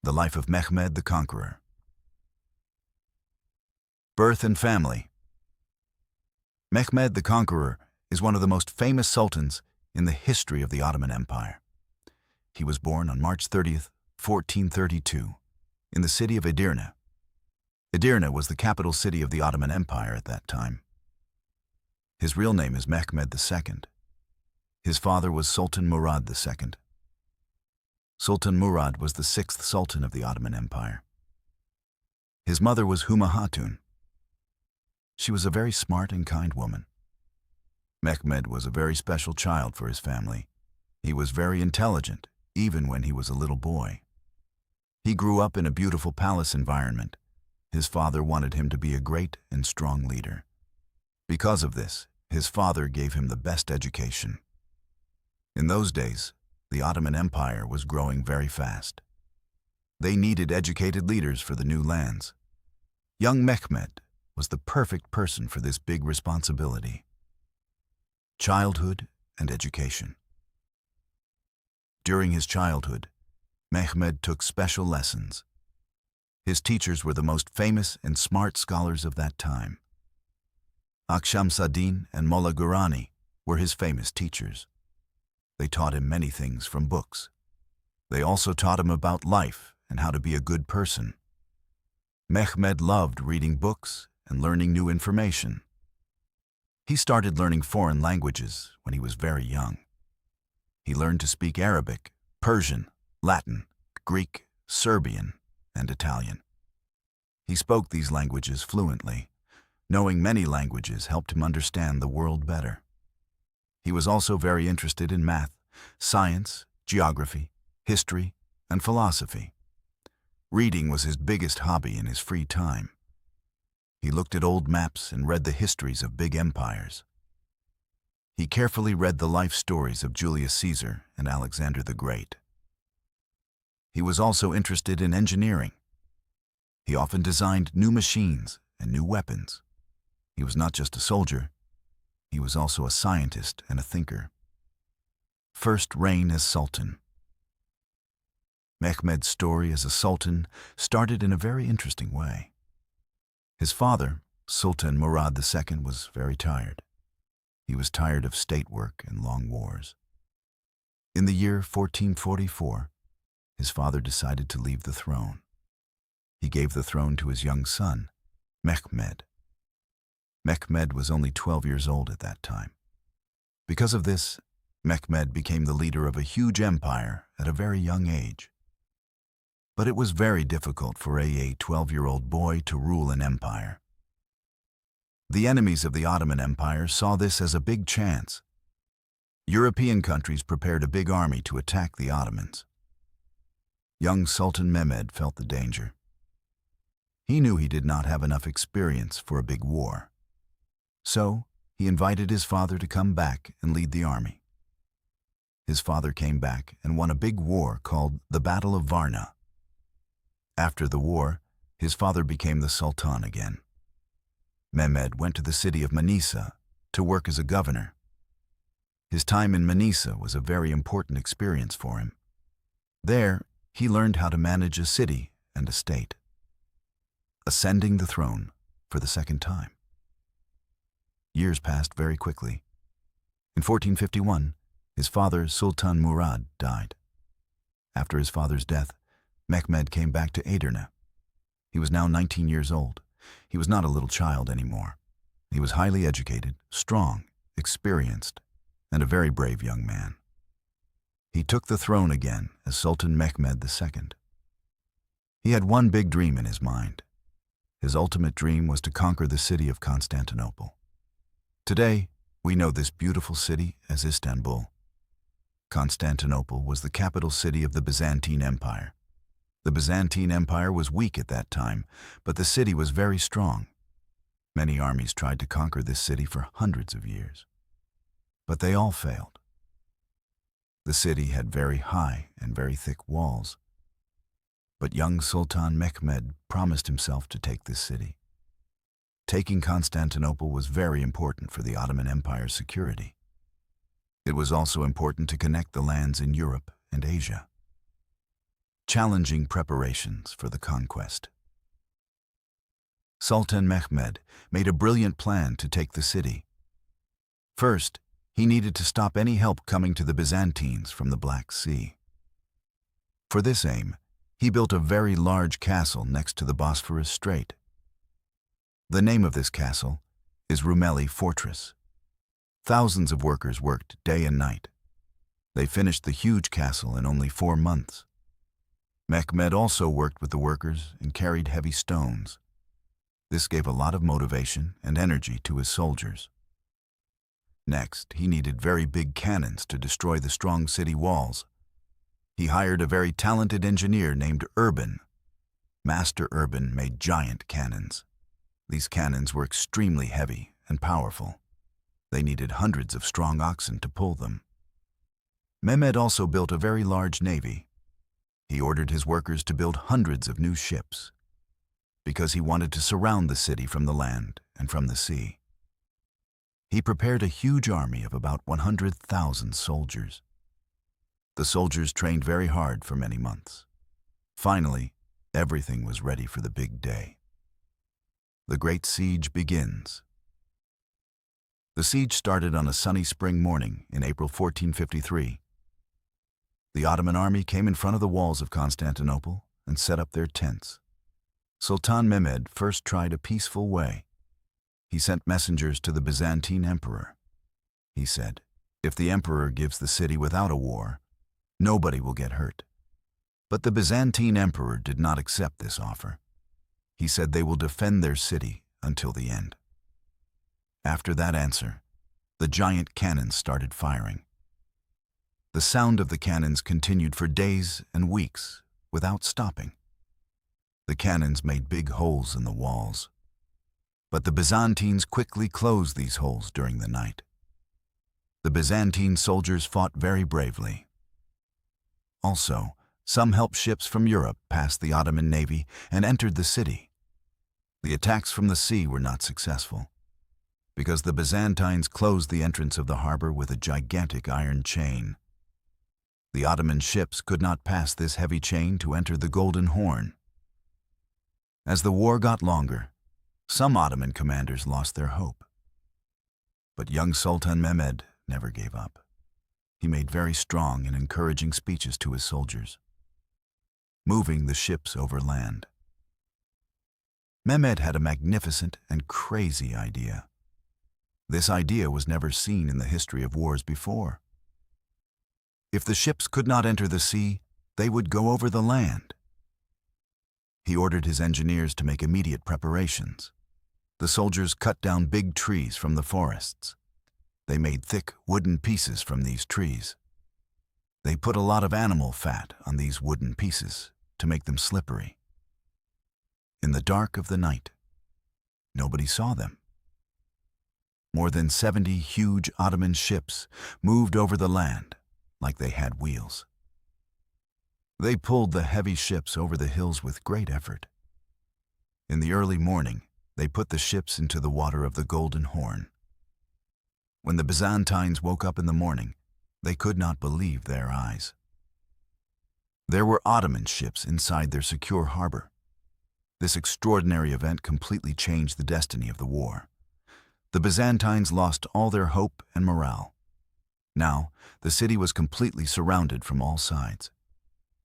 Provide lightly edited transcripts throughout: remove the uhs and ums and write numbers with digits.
The life of Mehmed the Conqueror. Birth and family. Mehmed the Conqueror is one of the most famous sultans in the history of the Ottoman Empire. He was born on March 30th, 1432, in the city of Edirne. Edirne was the capital city of the Ottoman Empire at that time. His real name is Mehmed II. His father was Sultan Murad II. Sultan Murad was the sixth sultan of the Ottoman Empire. His mother was Huma Hatun. She was a very smart and kind woman. Mehmed was a very special child for his family. He was very intelligent, even when he was a little boy. He grew up in a beautiful palace environment. His father wanted him to be a great and strong leader. Because of this, his father gave him the best education. In those days, the Ottoman Empire was growing very fast. They needed educated leaders for the new lands. Young Mehmed was the perfect person for this big responsibility. Childhood and education. During his childhood, Mehmed took special lessons. His teachers were the most famous and smart scholars of that time. Aksham-Saddin and Molla Gurani were his famous teachers. They taught him many things from books. They also taught him about life and how to be a good person. Mehmed loved reading books and learning new information. He started learning foreign languages when he was very young. He learned to speak Arabic, Persian, Latin, Greek, Serbian, and Italian. He spoke these languages fluently. Knowing many languages helped him understand the world better. He was also very interested in math, science, geography, history, and philosophy. Reading was his biggest hobby in his free time. He looked at old maps and read the histories of big empires. He carefully read the life stories of Julius Caesar and Alexander the Great. He was also interested in engineering. He often designed new machines and new weapons. He was not just a soldier, he was also a scientist and a thinker. First reign as Sultan. Mehmed's story as a sultan started in a very interesting way. His father, Sultan Murad II, was very tired. He was tired of state work and long wars. In the year 1444, his father decided to leave the throne. He gave the throne to his young son, Mehmed. Mehmed was only 12 years old at that time. Because of this, Mehmed became the leader of a huge empire at a very young age. But it was very difficult for a 12-year-old boy to rule an empire. The enemies of the Ottoman Empire saw this as a big chance. European countries prepared a big army to attack the Ottomans. Young Sultan Mehmed felt the danger. He knew he did not have enough experience for a big war. So, he invited his father to come back and lead the army. His father came back and won a big war called the Battle of Varna. After the war, his father became the Sultan again. Mehmed went to the city of Manisa to work as a governor. His time in Manisa was a very important experience for him. There, he learned how to manage a city and a state, ascending the throne for the second time. Years passed very quickly. In 1451, his father, Sultan Murad, died. After his father's death, Mehmed came back to Edirne. He was now 19 years old. He was not a little child anymore. He was highly educated, strong, experienced, and a very brave young man. He took the throne again as Sultan Mehmed II. He had one big dream in his mind. His ultimate dream was to conquer the city of Constantinople. Today, we know this beautiful city as Istanbul. Constantinople was the capital city of the Byzantine Empire. The Byzantine Empire was weak at that time, but the city was very strong. Many armies tried to conquer this city for hundreds of years, but they all failed. The city had very high and very thick walls, but young Sultan Mehmed promised himself to take this city. Taking Constantinople was very important for the Ottoman Empire's security. It was also important to connect the lands in Europe and Asia. challenging preparations for the conquest. Sultan Mehmed made a brilliant plan to take the city. First, he needed to stop any help coming to the Byzantines from the Black Sea. For this aim, he built a very large castle next to the Bosphorus Strait. The name of this castle is Rumeli Fortress. Thousands of workers worked day and night. They finished the huge castle in only 4 months. Mehmed also worked with the workers and carried heavy stones. This gave a lot of motivation and energy to his soldiers. Next, he needed very big cannons to destroy the strong city walls. He hired a very talented engineer named Urban. Master Urban made giant cannons. These cannons were extremely heavy and powerful. They needed hundreds of strong oxen to pull them. Mehmed also built a very large navy. He ordered his workers to build hundreds of new ships, because he wanted to surround the city from the land and from the sea. He prepared a huge army of about 100,000 soldiers. The soldiers trained very hard for many months. Finally, everything was ready for the big day. The great siege begins. The siege started on a sunny spring morning in April 1453. The Ottoman army came in front of the walls of Constantinople and set up their tents. Sultan Mehmed first tried a peaceful way. He sent messengers to the Byzantine emperor. He said, "If the emperor gives the city without a war, nobody will get hurt." But the Byzantine emperor did not accept this offer. He said they will defend their city until the end. After that answer, the giant cannons started firing. The sound of the cannons continued for days and weeks without stopping. The cannons made big holes in the walls, but the Byzantines quickly closed these holes during the night. The Byzantine soldiers fought very bravely. Also, some help ships from Europe passed the Ottoman navy and entered the city. The attacks from the sea were not successful, because the Byzantines closed the entrance of the harbor with a gigantic iron chain. The Ottoman ships could not pass this heavy chain to enter the Golden Horn. As the war got longer, some Ottoman commanders lost their hope. But young Sultan Mehmed never gave up. He made very strong and encouraging speeches to his soldiers, moving the ships over land. Mehmed had a magnificent and crazy idea. This idea was never seen in the history of wars before. If the ships could not enter the sea, they would go over the land. He ordered his engineers to make immediate preparations. The soldiers cut down big trees from the forests. They made thick wooden pieces from these trees. They put a lot of animal fat on these wooden pieces to make them slippery. In the dark of the night, nobody saw them. More than 70 huge Ottoman ships moved over the land like they had wheels. They pulled the heavy ships over the hills with great effort. In the early morning, they put the ships into the water of the Golden Horn. When the Byzantines woke up in the morning, they could not believe their eyes. There were Ottoman ships inside their secure harbor. This extraordinary event completely changed the destiny of the war. The Byzantines lost all their hope and morale. Now, the city was completely surrounded from all sides.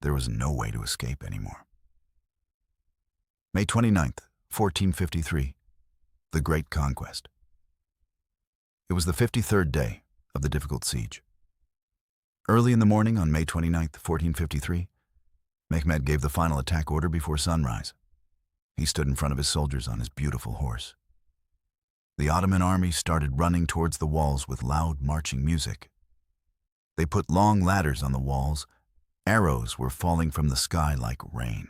There was no way to escape anymore. May 29th, 1453, the Great Conquest. It was the 53rd day of the difficult siege. Early in the morning on May 29th, 1453, Mehmed gave the final attack order before sunrise. He stood in front of his soldiers on his beautiful horse. The Ottoman army started running towards the walls with loud marching music. They put long ladders on the walls. Arrows were falling from the sky like rain.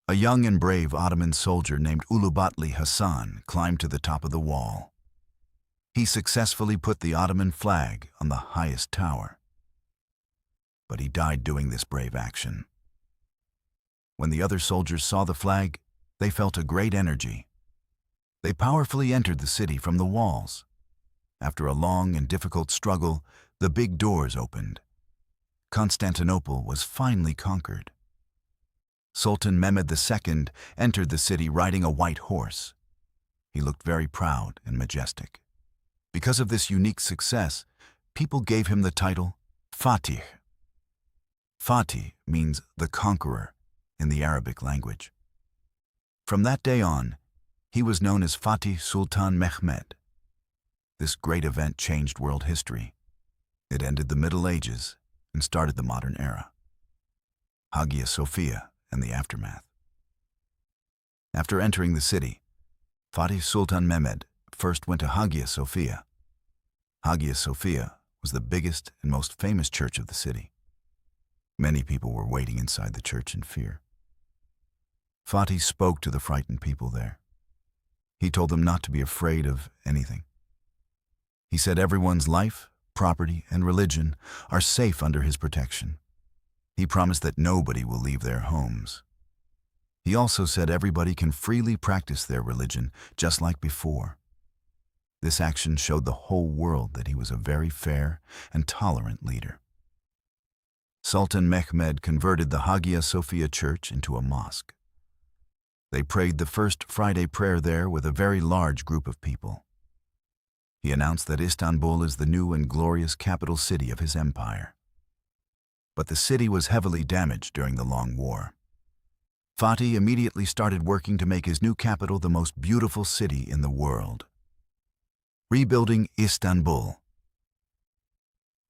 A young and brave Ottoman soldier named Ulubatli Hassan climbed to the top of the wall. He successfully put the Ottoman flag on the highest tower. But he died doing this brave action. When the other soldiers saw the flag, they felt a great energy. They powerfully entered the city from the walls. After a long and difficult struggle, the big doors opened. Constantinople was finally conquered. Sultan Mehmed II entered the city riding a white horse. He looked very proud and majestic. Because of this unique success, people gave him the title Fatih. Fatih means the conqueror in the Arabic language. From that day on, he was known as Fatih Sultan Mehmed. This great event changed world history. It ended the Middle Ages and started the modern era. Hagia Sophia and the aftermath. After entering the city, Fatih Sultan Mehmed first went to Hagia Sophia. Hagia Sophia was the biggest and most famous church of the city. Many people were waiting inside the church in fear. Fatih spoke to the frightened people there. He told them not to be afraid of anything. He said everyone's life, property, and religion are safe under his protection. He promised that nobody will leave their homes. He also said everybody can freely practice their religion just like before. This action showed the whole world that he was a very fair and tolerant leader. Sultan Mehmed converted the Hagia Sophia church into a mosque. They prayed the first Friday prayer there with a very large group of people. He announced that Istanbul is the new and glorious capital city of his empire. But the city was heavily damaged during the long war. Fatih immediately started working to make his new capital the most beautiful city in the world. Rebuilding Istanbul.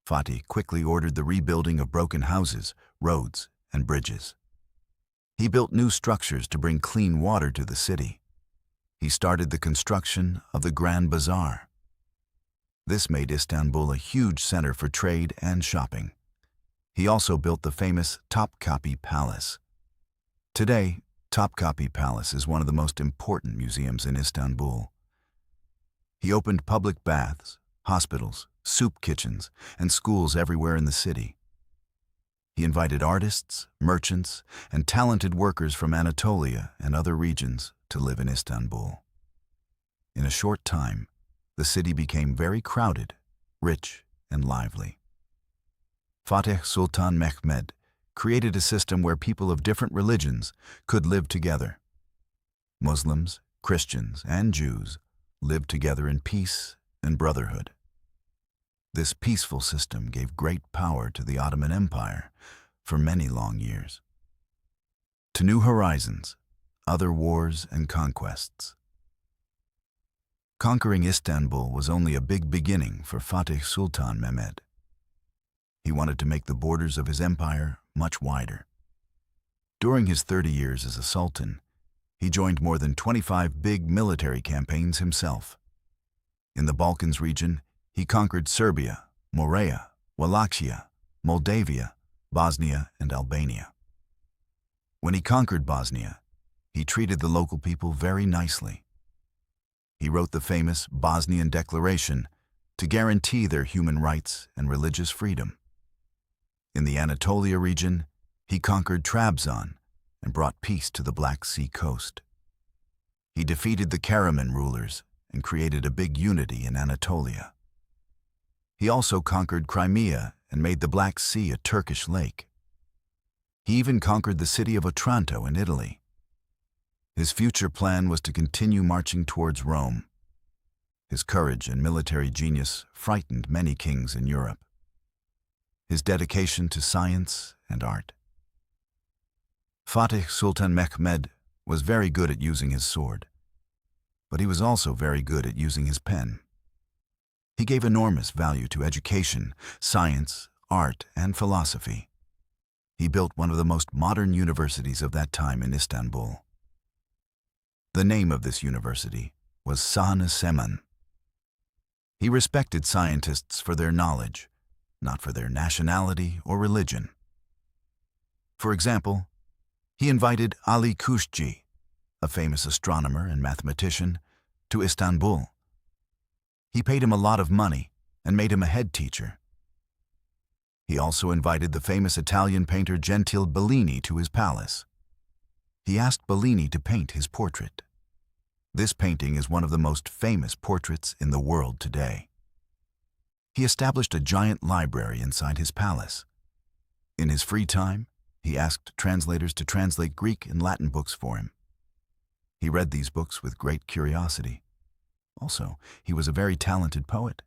Fatih quickly ordered the rebuilding of broken houses, roads, and bridges. He built new structures to bring clean water to the city. He started the construction of the Grand Bazaar. This made Istanbul a huge center for trade and shopping. He also built the famous Topkapi Palace. Today, Topkapi Palace is one of the most important museums in Istanbul. He opened public baths, hospitals, soup kitchens, and schools everywhere in the city. He invited artists, merchants, and talented workers from Anatolia and other regions to live in Istanbul. In a short time, the city became very crowded, rich, and lively. Fatih Sultan Mehmed created a system where people of different religions could live together. Muslims, Christians, and Jews lived together in peace and brotherhood. This peaceful system gave great power to the Ottoman Empire for many long years. To new horizons, other wars and conquests. Conquering Istanbul was only a big beginning for Fatih Sultan Mehmed. He wanted to make the borders of his empire much wider. During his 30 years as a sultan, he joined more than 25 big military campaigns himself. In the Balkans region, he conquered Serbia, Morea, Wallachia, Moldavia, Bosnia, and Albania. When he conquered Bosnia, he treated the local people very nicely. He wrote the famous Bosnian Declaration to guarantee their human rights and religious freedom. In the Anatolia region, he conquered Trabzon and brought peace to the Black Sea coast. He defeated the Karaman rulers and created a big unity in Anatolia. He also conquered Crimea and made the Black Sea a Turkish lake. He even conquered the city of Otranto in Italy. His future plan was to continue marching towards Rome. His courage and military genius frightened many kings in Europe. His dedication to science and art. Fatih Sultan Mehmed was very good at using his sword, but he was also very good at using his pen. He gave enormous value to education, science, art, and philosophy. He built one of the most modern universities of that time in Istanbul. The name of this university was Sahne Seman. He respected scientists for their knowledge, not for their nationality or religion. For example, he invited Ali Kuşçi, a famous astronomer and mathematician, to Istanbul. He paid him a lot of money and made him a head teacher. He also invited the famous Italian painter Gentile Bellini to his palace. He asked Bellini to paint his portrait. This painting is one of the most famous portraits in the world today. He established a giant library inside his palace. In his free time, he asked translators to translate Greek and Latin books for him. He read these books with great curiosity. Also, he was a very talented poet.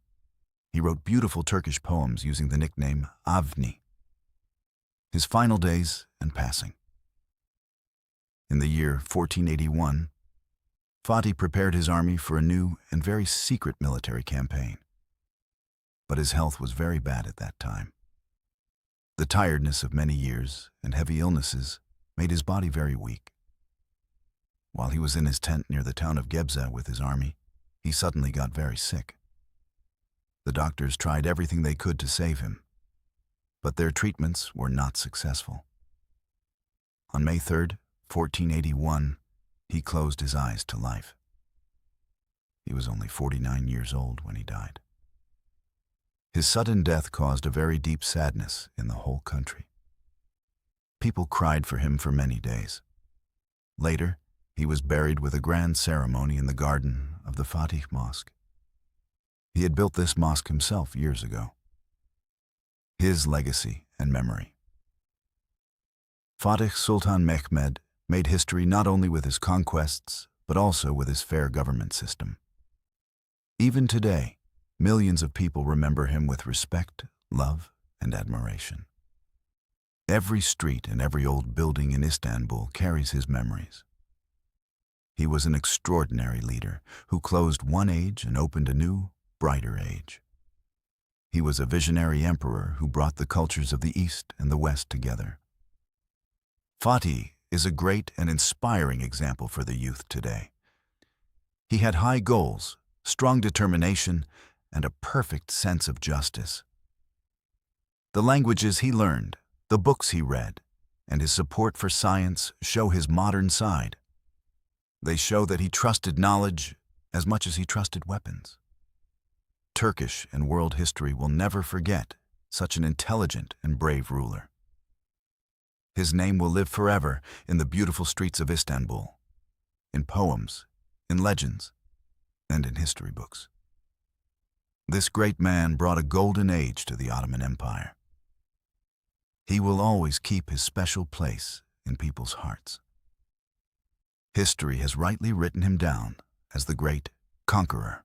He wrote beautiful Turkish poems using the nickname Avni. His final days and passing. In the year 1481, Fatih prepared his army for a new and very secret military campaign. But his health was very bad at that time. The tiredness of many years and heavy illnesses made his body very weak. While he was in his tent near the town of Gebze with his army, he suddenly got very sick. The doctors tried everything they could to save him, but their treatments were not successful. On May 3rd, 1481, he closed his eyes to life. He was only 49 years old when he died. His sudden death caused a very deep sadness in the whole country. People cried for him for many days. Later, he was buried with a grand ceremony in the garden of the Fatih Mosque. He had built this mosque himself years ago. His legacy and memory. Fatih Sultan Mehmed made history not only with his conquests, but also with his fair government system. Even today, millions of people remember him with respect, love, and admiration. Every street and every old building in Istanbul carries his memories. He was an extraordinary leader who closed one age and opened a new, brighter age. He was a visionary emperor who brought the cultures of the East and the West together. Fatih is a great and inspiring example for the youth today. He had high goals, strong determination, and a perfect sense of justice. The languages he learned, the books he read, and his support for science show his modern side. They show that he trusted knowledge as much as he trusted weapons. Turkish and world history will never forget such an intelligent and brave ruler. His name will live forever in the beautiful streets of Istanbul, in poems, in legends, and in history books. This great man brought a golden age to the Ottoman Empire. He will always keep his special place in people's hearts. History has rightly written him down as the great conqueror.